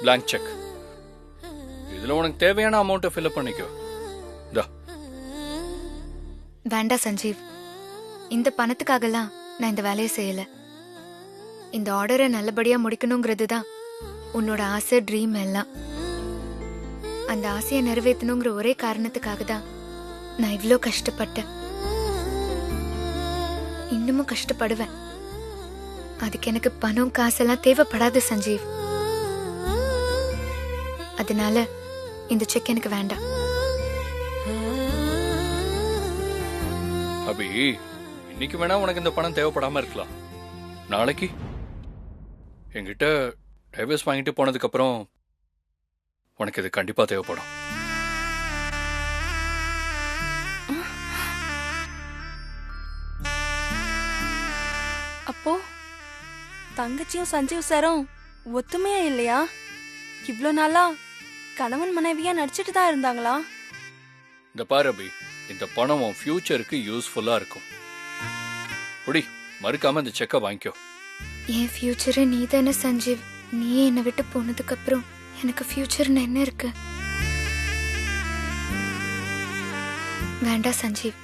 blank check. இதுல உனக்கு தேவையான அமௌண்ட்டை ஃபில் பண்ணிக்கோ. தா. வேண்டாம் சஞ்சீவ், இந்த பணத்துக்காகலாம் நான் இந்த வேலையை செய்யல. இந்த ஆர்டரை நல்லபடியா முடிக்கணுங்கிறது தான் உன்னோட ஆசை, ட்ரீம் எல்லாம். அந்த ஆசையை நிறைவேற்றணுங்கிற ஒரே காரணத்துக்காக தான் நான் இவ்ளோ கஷ்டப்பட்டேன். இன்னமும் கஷ்டப்படுவேன். அதுக்கு எனக்கு பணம் காசெல்லாம் தேவைப்படாது சஞ்சீவ். அதனால இந்த செக் எனக்கு வேண்டாம். அபி, இன்னைக்கு வேணா உனக்கு இந்த பணம் தேவைப்படாம இருக்கலாம். நாளைக்கு என்கிட்ட டைவர்ஸ் வாங்கிட்டு போனதுக்கு அப்புறம் உனக்கு இது கண்டிப்பா தேவைப்படும். அப்போ தங்கச்சியும் சஞ்சீவ் சாரும் ஒத்துமையா இல்லையா? இவ்ளோ நாளா கணவன் மனைவியா நடிச்சிட்டு தான் இருந்தாங்களா? இந்த பாரு அபி, இந்த பணம் உன் ஃபியூச்சருக்கு யூஸ்ஃபுல்லா இருக்கும். புடி, மறுக்காம இந்த செக்கை வாங்கிக்கோ. என் ஃபியூச்சரை நீ தானே சஞ்சீவ். நீ என்னை விட்டு போனதுக்கு அப்புறம் எனக்கு ஃபியூச்சர்னு என்ன இருக்கு? வேண்டாம் சஞ்சீவ்.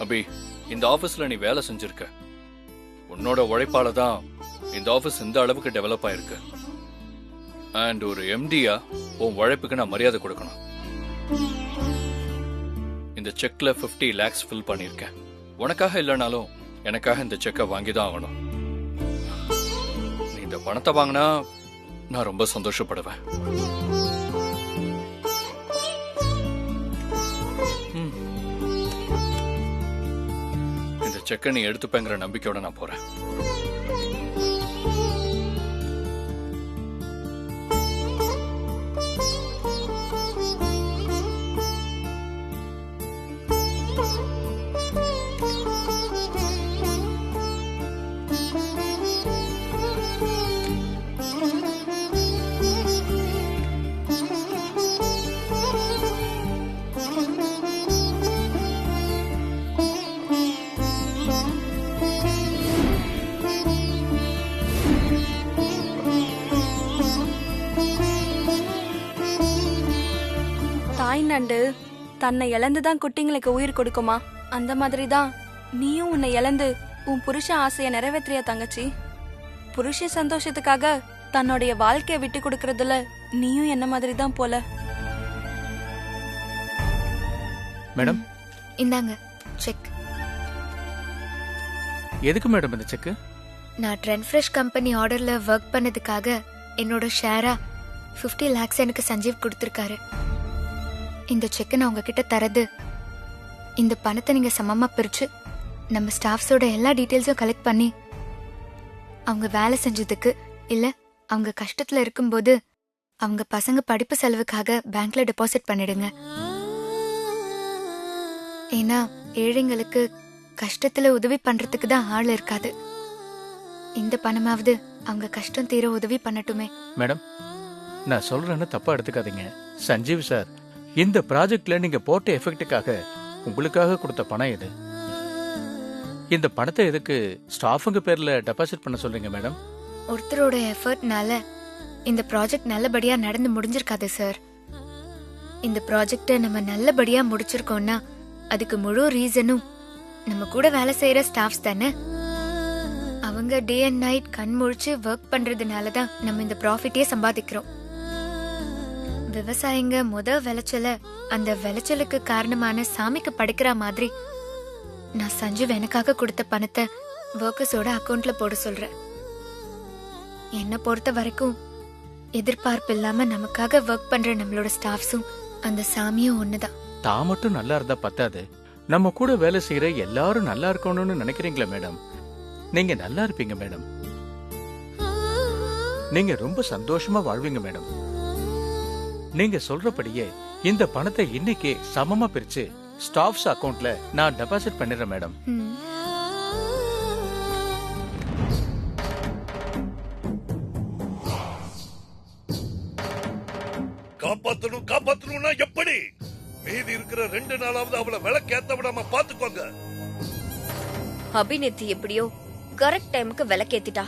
அபி, இந்த ஆபீஸ்ல நீ வேலை செஞ்சிருக்க. உன்னோட உழைப்பால தான் இந்த ஆபீஸ் இந்த அளவுக்கு டெவலப் ஆயிருக்கு. அண்ட் ஒரு எம்டியா உன் உழைப்புக்கு நான் மரியாதை கொடுக்கணும். இந்த செக்ல 50 lakhs ஃபில் பண்ணிருக்கேன். உனக்காக இல்லைனாலும் எனக்காக இந்த செக்கை வாங்கி தான் ஆகணும். நீ இந்த பணத்தை வாங்கினா நான் ரொம்ப சந்தோஷப்படுவேன். இந்த செக்கை நீ எடுத்துப்பேங்கிற நம்பிக்கையோட நான் போறேன். தாய் நண்டு தன்னை இழந்துதான் குட்டிங்களுக்கு உயிர் கொடுக்குமா? அந்த மாதிரிதான் நீயும் உன்னை இழந்து உன் புருஷ ஆசைய நிறைவேற்றிய தங்கச்சி. புருஷ சந்தோஷத்துக்காக தன்னுடைய வாழ்க்கைய விட்டு கொடுக்கறதுல நீயும் என்ன மாதிரி தான் போல. மேடம், இந்தாங்க செக். எதுக்கு மேடம் இந்த செக்? நான் ட்ரெண்ட் ஃப்ரெஷ் கம்பெனி ஆர்டர்ல ஒர்க் பண்ணதுக்காக என்னோட ஷேரா 50 lakhs எனக்கு சஞ்சீவ் கொடுத்திருக்காரு. இந்த செக்கை நான் உங்ககிட்ட தரது, இந்த பணத்தை நீங்க சமமா பிரிச்சு நம்ம ஸ்டாஃப்ஸோட எல்லா டீட்டெயில்ஸும் கலெக்ட் பண்ணி அவங்க வேலை செஞ்சதுக்கு, இல்ல அவங்க கஷ்டத்துல இருக்கும்போது அவங்க பசங்க படிப்பு செலவுக்காக பேங்க்ல டெபாசிட் பண்ணிடுங்க. ஏன்னா ஏழைங்களுக்கு கஷ்டத்துல உதவி பண்றதுக்கு தான் ஆள் இருக்காது. இந்த பணமாவது அவங்க கஷ்டம் தீர உதவி பண்ணட்டுமே. மேடம், நான் சொல்றேன்னு தப்பா எடுத்துக்காதீங்க. சஞ்சீவ் சார் இந்த ப்ராஜெக்ட்ல நீங்க போட்ட எஃபெக்டுக்காக உங்களுக்காக கொடுத்த பணம் இது. இந்த பணத்தை எதுக்கு ஸ்டாஃபுங்க பேர்ல டெபாசிட் பண்ண சொல்றீங்க மேடம்? ஒருத்தரோட எஃபர்ட்னால இந்த ப்ராஜெக்ட் நல்லபடியா நடந்து முடிஞ்சிருக்காது சார். இந்த ப்ராஜெக்ட நம்ம நல்லபடியா முடிச்சிருக்கோம்னா அதுக்கு முழு ரீசனும் நம்ம கூட வேலை செய்யற ஸ்டாஃப்ஸ் தானே. அவங்க டே அண்ட் நைட் கண் முழிச்சு ஒர்க் பண்றதுனால தான் நம்ம இந்த ப்ராஃபிட்டே சம்பாதிக்கிறோம். விவசாயிங்க விளைச்சல அந்த விளைச்சலுக்கு காரணமான சாமிக்கு படைக்கிற மாதிரி நான் சஞ்சீவ் எனக்காக கொடுத்த பணத்தை ஒர்க்கர்ஸோட அக்கவுண்ட்ல போட சொல்றேன். என்ன பொறுத்த வரைக்கும் எதிர்பார்ப்பு இல்லாம நமக்காக ஒர்க் பண்ற நம்மளோட ஸ்டாஃப்ஸும் அந்த சாமியும் ஒண்ணுதான். தான் மட்டும் நல்லா இருந்தா பத்தாது, நம்ம கூட வேலை செய்யற எல்லாரும் நல்லா இருக்கணும்னு நினைக்கிறீங்களா மேடம்? நீங்க நல்லா இருப்பீங்க மேடம். நீங்க ரொம்ப சந்தோஷமா வாழ்வீங்க மேடம். நீங்க சொல்றபடியே இந்த பணத்தை இன்னைக்கே சமமா பிரிச்சு ஸ்டாஃப்ஸ் அக்கவுண்ட்ல நான் டெபாசிட் பண்ணிடுறேன் மேடம். காப்பாத்தணும்னா எப்படி? மீதி இருக்கிற 2 நாளாவது அவளை விளக்கேத்த விடாம பாத்துக்கோங்க. அபிநேத்தி எப்படியோ கரெக்ட் டைமுக்கு விளக்கேத்திட்டா.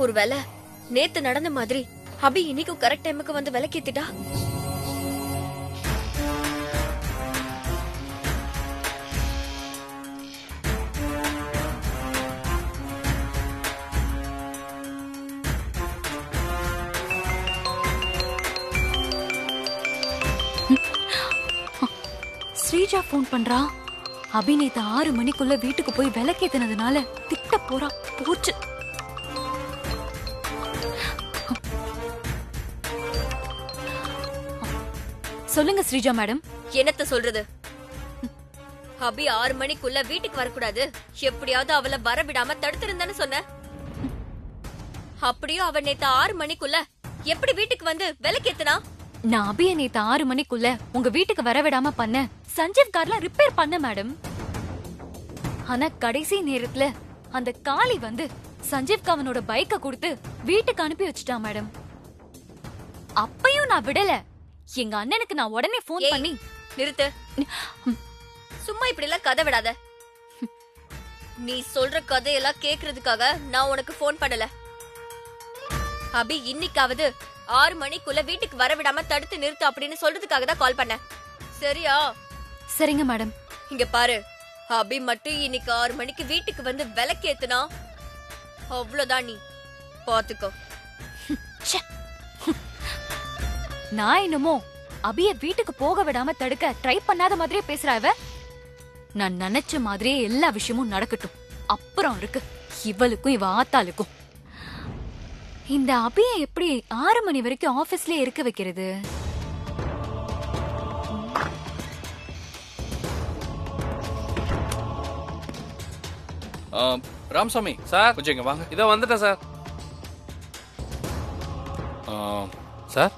ஒருவேளை நேத்து நடந்த மாதிரி அபி இன்னைக்கும் கரெக்ட் டைமுக்கு வந்து விளக்கேத்திட்டா. ஸ்ரீஜா போன் பண்றா. அபிநேத்த 6 மணிக்குள்ள வீட்டுக்கு போய் விளக்கேத்தினதுனால திட்ட போறா. போச்சு. சொல்லுங்க ஸ்ரீஜா மேடம். என்னத்த சொல்றது? அபி 6 மணிக்குள்ள வீட்டுக்கு வரக்கூடாது, எப்படியாவது அவளை வரவிடாம தடுத்திருந்தான்னு சொன்ன. அப்படியும் அவ நேத்து 6 மணிக்குள்ள எப்படி வீட்டுக்கு வந்து விளக்கேத்துனா? நான் அபிய நேத்து 6 மணிக்குள்ள உங்க வீட்டுக்கு வர விடாம பண்ண சஞ்சீவ் கார்ல ரிப்பேர் பண்ண மேடம். ஆனா கடைசி நேரத்துல அந்த காளி வந்து சஞ்சீவ் அவனோட பைக்க கொடுத்து வீட்டுக்கு அனுப்பி வச்சுட்டான் மேடம். அப்பையும் நான் விடல. எங்க அண்ணனுக்கு நான் உடனே போன் ஏய், பண்ணி நிறுத்து. சும்மா இப்படி எல்லாம் கதை விடாத. நீ சொல்ற கதையெல்லாம் கேக்குறதுக்காக நான் உனக்கு போன் பண்ணல. அபி இன்னைக்காவது 6 மணிக்குள்ள வீட்டுக்கு வர விடாம தடுத்து நிறுத்து அப்படின்னு சொல்றதுக்காக தான் கால் பண்ணேன். சரியா? சரிங்க மேடம். இங்க பாரு, அபி மட்டும் இன்னைக்கு 6 மணிக்கு வீட்டுக்கு வந்து விளக்கேத்துனா அவ்வளவுதான். நீ பாத்துக்கோ. ச்சே. நான் என்னமோ அபிய வீட்டுக்கு போக விடாம தடுக்க ட்ரை பண்ணாத மாதிரியே பேசுறாவ. நான் நினைச்ச மாதிரியே எல்லா விஷயமும் நடக்கட்டும். அப்புறம் இருக்கு இவளுக்கும் இவ ஆத்தாளுக்கும். இந்த அபிய எப்படி 6 மணி வரைக்கும் ஆபீஸ்லயே இருக்க வைக்கிறது? ராமசாமி சார். கொஞ்சம் இங்க வாங்க. இதோ வந்துட்டேன் சார். சார்,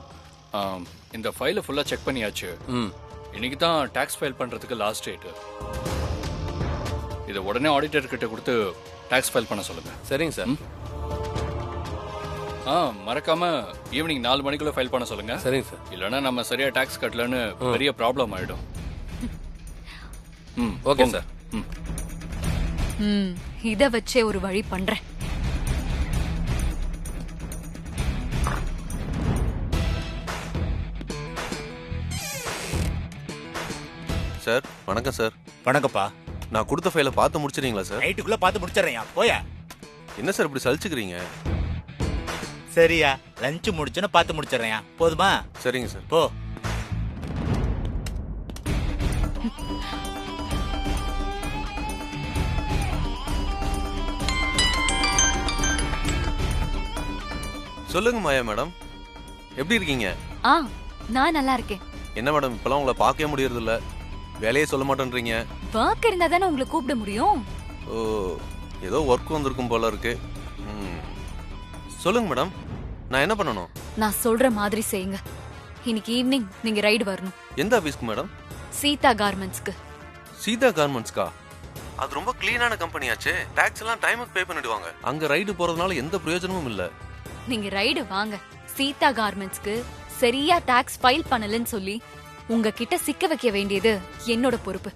இந்த ஃபைலை ஃபுல்லா செக் பண்ணியாச்சு. இன்னைக்கு தான் டாக்ஸ் ஃபைல் பண்றதுக்கு லாஸ்ட் டேட். இதை உடனே ஆடிட்டர் கிட்ட கொடுத்து டாக்ஸ் ஃபைல் பண்ண சொல்லுங்க. சரிங்க சார். மறக்காம ஈவினிங் 4 மணிக்குள்ள ஃபைல் பண்ண சொல்லுங்க. சரிங்க சார். இல்லனா நம்ம சரியா டாக்ஸ் கட்டலன்னு பெரிய ப்ராப்ளம் ஆயிடும். Okay sir. இத வச்சே ஒரு வழி பண்றேன். சார் வணக்கம் சார். வணக்கம்ப்பா. நான் கொடுத்த ஃபைலை பார்த்து முடிச்சிடுறீங்களா சார்? நைட்டுக்குள்ள பார்த்து முடிச்சிடுறேன். போயா. என்ன சார் இப்படி சலிச்சுக்கிறீங்க? சரியா, லஞ்ச் முடிச்சுன்னு பார்த்து முடிச்சிடுறேன். போதுமா? சரிங்க சார். போ. சொல்லுங்க மாயா மேடம், எப்படி இருக்கீங்க? நான் நல்லா இருக்கேன். என்ன மேடம் இப்பெல்லாம் உங்களை பார்க்கவே முடியறது இல்ல, வேலையே சொல்ல மாட்டேன்றீங்க. ஒர்க் இருந்தா தானே உங்களை கூப்பிட முடியும். ஓ, ஏதோ ஒர்க் வந்திருக்கும் போல இருக்கு. சொல்லுங்க மேடம், நான் என்ன பண்ணணும்? நான் சொல்ற மாதிரி செய்யுங்க. இன்னைக்கு ஈவினிங் நீங்க ரைடு வரணும். எந்த ஆபீஸ்க்கு மேடம்? சீதா கார்மெண்ட்ஸ்க்கு. சீதா கார்மெண்ட்ஸ்க்கா? அது ரொம்ப கிளீனான கம்பெனியாச்சே. டாக்ஸ் எல்லாம் டைமுக்கு பே பண்ணிடுவாங்க. அங்க ரைடு போறதுனால எந்த பிரயோஜனமும் இல்ல. நீங்க ரைடு வாங்க. சீதா கார்மெண்ட்ஸ்க்கு சரியா டாக்ஸ் ஃபைல் பண்ணலன்னு சொல்லி உங்ககிட்ட சிக்க வைக்க வேண்டியது என்னோட பொறுப்பு.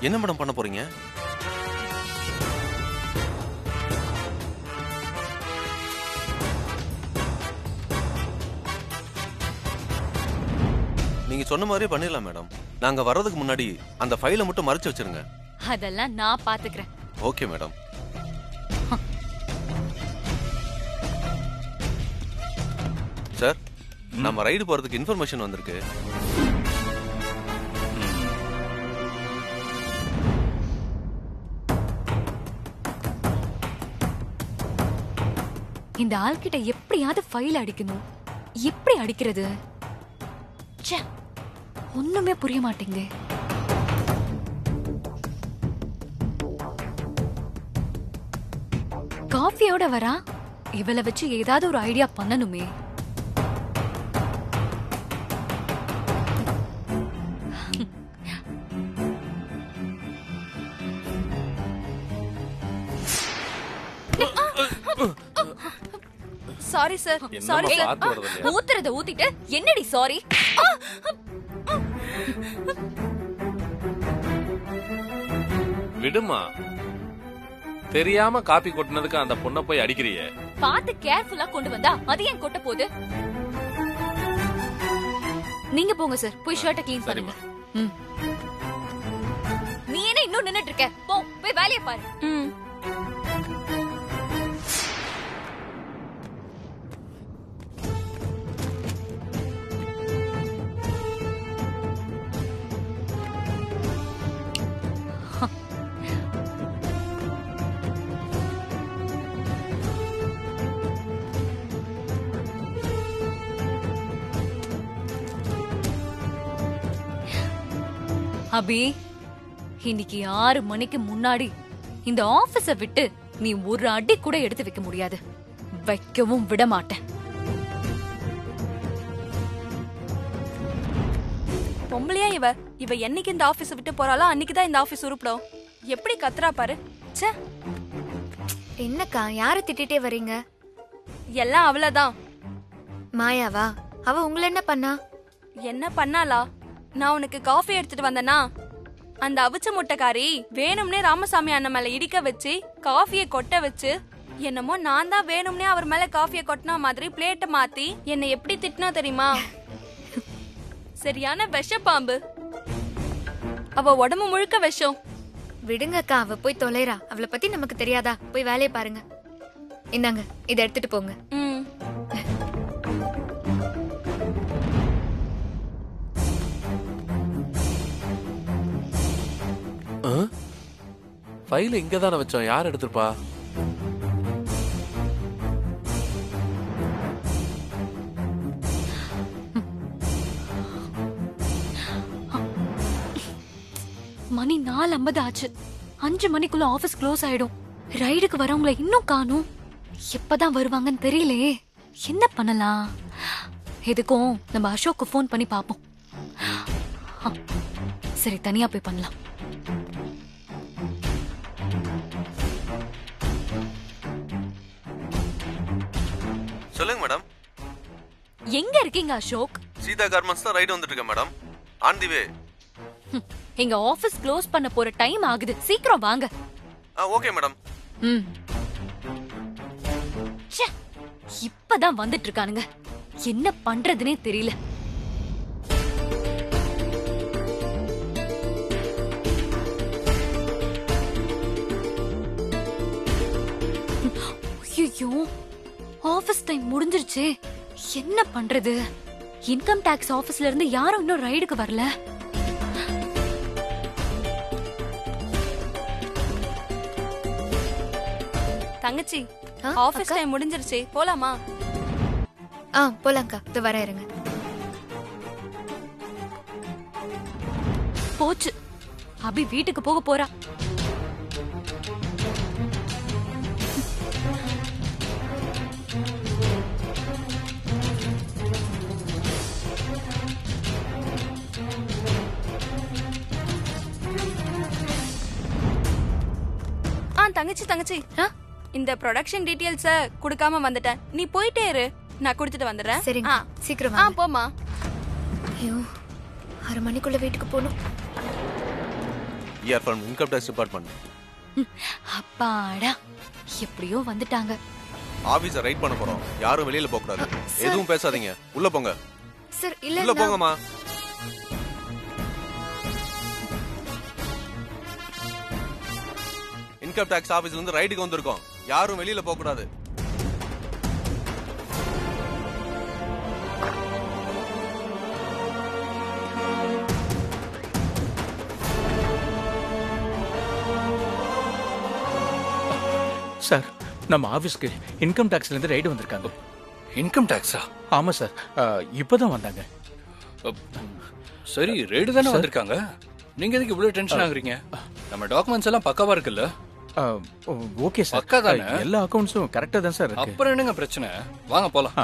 என்ன மேடம் பண்ண போறீங்க? நீங்க சொன்ன மாதிரியே பண்ணிடலாம் மேடம். நாங்க வர்றதுக்கு முன்னாடி அந்த ஃபைலை மட்டும் மறைச்சு வச்சிருங்க. அதெல்லாம் நான் பாத்துக்கிறேன். Okay madam. சார், நம்ம ரைடு போறதுக்கு இன்ஃபர்மேஷன் வந்திருக்கு. இந்த ஆள்கிட்ட எப்படியாவது ஃபைல் அடிக்கணும். எப்படி அடிக்கிறது? ச்சே, ஒண்ணுமே புரிய மாட்டேங்குது. காஃபியோட வரா. இவளை வச்சு ஏதாவது ஒரு ஐடியா பண்ணணுமே. சாரி சார், சாரி என்னம்மா சார். பார்த்து வரது இல்லையா? ஊத்துறத ஊத்திட்டு என்னடி சாரி? விடுமா, தெரியாம காப்பி கொட்டினதுக்கு அந்த பொண்ணை போய் அடிக்கிறியே. பார்த்து கேர்ஃபுல்லா கொண்டு வந்தா அது ஏன் கொட்ட போகுது? நீங்க போங்க சார், போய் ஷர்ட்டை க்ளீன் பண்ணுங்க. ம். நீ என்ன இன்னும் நின்னுட்டு இருக்க? போ, போய் வேலைய பாரு. ம். அபி, இன்னைக்கு 6 மணிக்கு முன்னாடி இந்த ஆபீஸ விட்டு நீ ஒரு அடி கூட எடுத்து வைக்க முடியாது. வைக்கவும் விட மாட்டேன். பொம்பளையா இவ இவ என்னைக்கு இந்த ஆபீஸ் விட்டு போறாளோ அன்னைக்குதான் இந்த ஆபீஸ் உருப்பிடும். எப்படி கத்துறா பாரு. ச்சே, என்னக்கா யார திட்டிட்டே வரீங்க? எல்லாம் அவளதான். மாயாவா? அவ உங்களை என்ன பண்ணா? என்ன பண்ணாளா? நான் உனக்கு காஃபி எடுத்துட்டு வந்தனா, அந்த அவிச்ச முட்டைக்காரி வேணும்னே ராமசாமி அண்ணன் மேல இடிக்க வச்சு காஃபியை கொட்ட வச்சு, என்னமோ நான் தான் வேணும்னே அவர் மேல காஃபியை கொட்டினா மாதிரி பிளேட்டை மாத்தி என்னை எப்படி திட்டினா தெரியுமா? சரியான விஷ பாம்பு. அவ உடம்பு முழுக்க விஷம். விடுங்கக்கா, அவ போய் தொலைறா. அவளை பத்தி நமக்கு தெரியாதா? போய் வேலையை பாருங்க. இந்தாங்க, இதை எடுத்துட்டு போங்க. ம். ஃபைல் இங்க தானே வச்சோம், யார் எடுத்துப்பா? மணி 4:50 ஆச்சு. 5 மணிக்குள்ள ஆபீஸ் க்ளோஸ் ஆயிடும். ரைடுக்கு வரவங்கள இன்னும் காணும். எப்பதான் வருவாங்கன்னு தெரியலையே. என்ன பண்ணலாம்? எதுக்கும் நம்ம அசோக்கு ஃபோன் பண்ணி பாப்போம். சரி, தனியா போய் பண்ணலாம். சொல்லுங்க மேடம். எங்க இருக்கீங்க அசோக்? சீதா கார்மெண்ட்ஸ் தான் ரைடு வந்துட்டு இருக்கேன் மேடம். ஆன் தி வே. எங்க ஆபீஸ் க்ளோஸ் பண்ண போற டைம் ஆகுது. சீக்கிரம் வாங்க. Okay madam. ம். ச்சே, இப்பதான் வந்துட்டு இருக்கானுங்க. என்ன பண்றதுனே தெரியல. ஐயோ, ஆபீஸ் டைம் முடிஞ்சிருச்சே. என்ன பண்றது? இன்கம் டாக்ஸ் ஆபீஸ்ல இருந்து யாரும் இன்னும் ரைடுக்கு வரல. தங்கச்சி, ஆபீஸ் டைம் முடிஞ்சிருச்சு, போலாமா? போலாங்க்கா. இது வர இருங்க. போச்சு, அபி வீட்டுக்கு போக போறா. தங்கச்சி இந்த ப்ரொடக்ஷன் டீடைல்ஸ் கொடுக்காம வந்துட்டேன். நீ போயிட்டே இரு, நான் கொடுத்துட்டு வந்துடுறேன். சரிங்க, சீக்கிரம் வாங்க. போமா. ஐயோ, 6 மணிக்குள்ள வீட்டுக்கு போகணும். You are from income tax department. அப்பாடா, எப்படியோ வந்துட்டாங்க. ஆபீஸை ரைட் பண்ண போறோம். யாரும் வெளியில போக கூடாது. எதுவும் பேசாதீங்க. உள்ள போங்க. சார், இல்ல உள்ள போங்கம்மா. இன்கம் டாக்ஸ் ஆபீஸ்ல இருந்து ரைடுக்கு வந்திருக்கோம். யாரும் வெளியில போக கூடாது. சார், நம்ம ஆபீஸ்க்கு இன்கம் டாக்ஸ்ல இருந்து ரைடு வந்திருக்காங்க. இன்கம் டாக்ஸா? ஆமா சார், இப்பதான் வந்தாங்க. சரி, ரைடு தானே வந்திருக்காங்க. நீங்க எதுக்கு இவ்வளவு டென்ஷன் ஆகுறீங்க? நம்ம டாக்குமெண்ட்ஸ் எல்லாம் பக்காவா இருக்குல்ல? ஓகே சார், பக்கா தானே? எல்லா அக்கவுண்ட்ஸும் கரெக்டா தான் சார் இருக்கு. அப்புறம் என்னங்க பிரச்சனை? வாங்க போலாம்.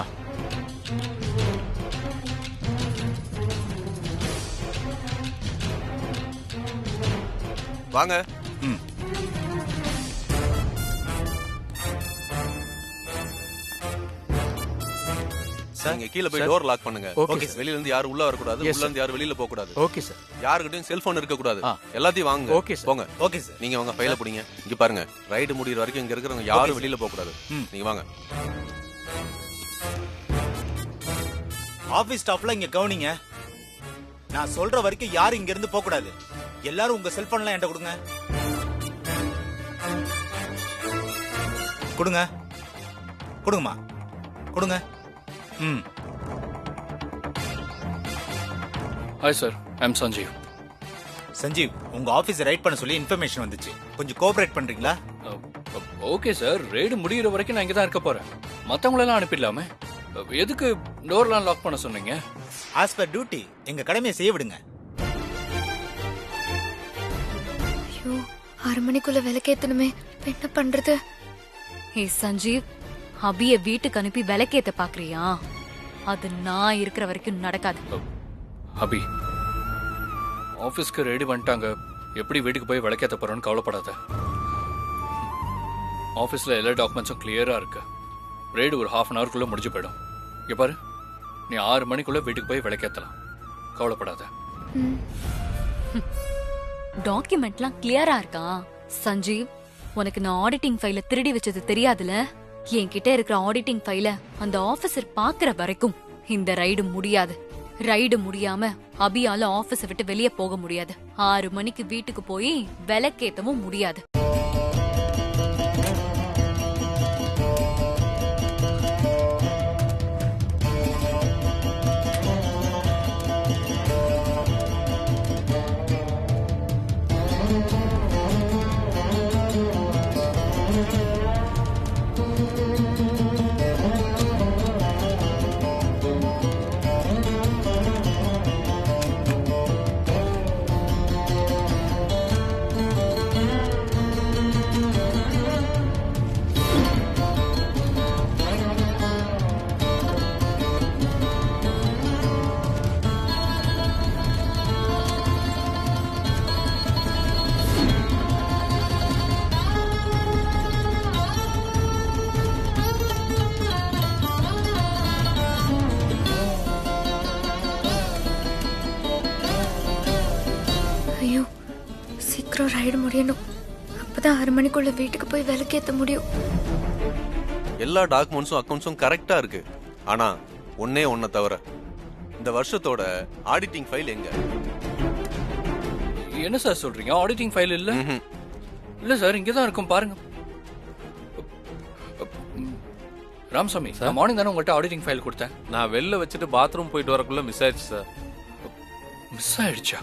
வாங்க. சார். நீங்க கீழே போய் சார். டோர் லாக் பண்ணுங்க. Okay okay sir. வெளியில இருந்து யாரும் உள்ள வரக்கூடாது, Yes, உள்ள இருந்து யாரும் வெளியில போக கூடாது. Okay sir. யாருக்கிட்டையும் செல்போன் இருக்க கூடாது. ஆ. எல்லாத்தையும் வாங்க. Okay sir. போங்க. Okay sir. நீங்க உங்க ஃபைல பிடிங்க. இங்க பாருங்க, ரைடு முடியற வரைக்கும் இங்க இருக்கிறவங்க யாரும் வெளியில போக கூடாது. நீங்க வாங்க. ஆபீஸ் ஸ்டாஃப்ல இங்க கவனிங்க. நான் சொல்ற வரைக்கும் யாரும் இங்க இருந்து போக கூடாது. எல்லாரும் உங்க செல்போன்லாம் என்கிட்ட கொடுங்க. கொடுங்க. கொடுங்கம்மா. கொடுங்க. ம். Hi sir, I'm Sanjeev. Sanjeev, உங்க ஆபீஸ் ரைட் பண்ண சொல்லி இன்ஃபர்மேஷன் வந்துச்சு. கொஞ்சம் கோஆபரேட் பண்றீங்களா? ஓகே சார், ரெய்டு முடியிற வரைக்கும் நான் இங்க தான் இருக்க போறேன். மத்தவங்களெல்லாம் அனுப்பிடலாமே. எதுக்கு டோர்லாம் லாக் பண்ண சொன்னீங்க? ஆஸ் பர் டியூட்டி எங்க கடமையை செய்ய விடுங்க. ஐயோ 6 மணிக்குள்ள விளக்கேத்தணுமே, இப்ப என்ன பண்றது? ஹே சஞ்சீவ், அபிய வீட்டுக்கு அனுப்பி விளக்கேத்த பாக்குறியா? அது நான் இருக்கிற வரைக்கும் நடக்காது. அபி, ஆபீஸ்க்கு ரெடி பண்ணிட்டாங்க. எப்படி வீட்டுக்கு போய் விளக்கேத்த போறோன்னு கவலைப்படாத. ஆபீஸ்ல எல்லா டாக்குமெண்ட்ஸும் கிளியரா இருக்கு. ரெய்டு ஒரு ஹாஃப் அன் ஹவர்க்குள்ள முடிஞ்சு போயிடும். இங்க பாரு, நீ 6 மணிக்குள்ள வீட்டுக்கு போய் விளக்கேத்தலாம். கவலைப்படாத. டாக்குமெண்ட்லாம் கிளியரா இருக்கா? சஞ்சீவ், உனக்கு நான் ஆடிட்டிங் ஃபைல திருடி வச்சது தெரியாதுல? என்கிட்ட இருக்கிற ஆடிட்டிங் ஃபைல அந்த ஆபீசர் பாக்குற வரைக்கும் இந்த ரைடு முடியாது. ரைடு முடியாம அபியால ஆபீஸை விட்டு வெளியே போக முடியாது. 6 மணிக்கு வீட்டுக்கு போய் விளக்கேத்தவும் முடியாது. ஐயோ சீக்கிரம் ரைடு முடியணும். அப்பதான் 6 மணிக்குள்ள வீட்டுக்கு போய் விளக்கேத்த முடியும். எல்லா டாக்குமெண்ட்ஸும் அக்கவுண்ட்ஸும் கரெக்டா இருக்கு. ஆனா ஒண்ணே தவிர, இந்த வருஷத்தோட ஆடிட்டிங் ஃபைல் எங்க? என்ன சார் சொல்றீங்க? ஆடிட்டிங் ஃபைல் இல்ல? இல்ல சார், இங்க தான் இருக்கும் பாருங்க. ராமசாமி, நான் மார்னிங் தானே உங்கள்கிட்ட ஆடிட்டிங் ஃபைல் கொடுத்தேன். நான் வெளில வச்சுட்டு பாத்ரூம் போயிட்டு வரக்குள்ள மிஸ் ஆயிடுச்சு சார். மிஸ் ஆயிடுச்சா?